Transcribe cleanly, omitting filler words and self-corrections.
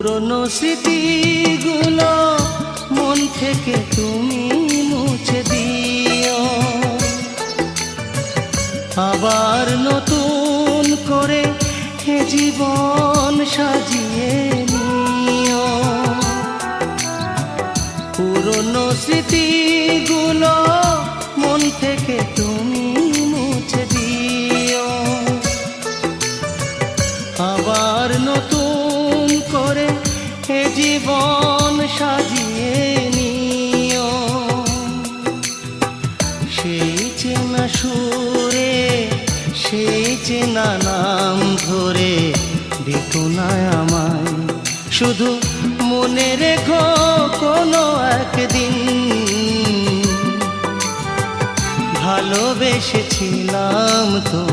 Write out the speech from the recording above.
পুরনো স্মৃতিগুলো মন থেকে তুমি মুছে দিও, আবার নতুন করে এ জীবন সাজিয়ে নিও। পুরনো স্মৃতিগুলো মন থেকে তুমি মুছে দিও, আবার নতুন করে এ জীবন সাজিয়ে নিও। সেই চেনা সুরে সেই চেনা নাম ধরে দেখো না আমায়, শুধু মনে রেখো কোনো একদিন ভালোবেসেছিলাম তো।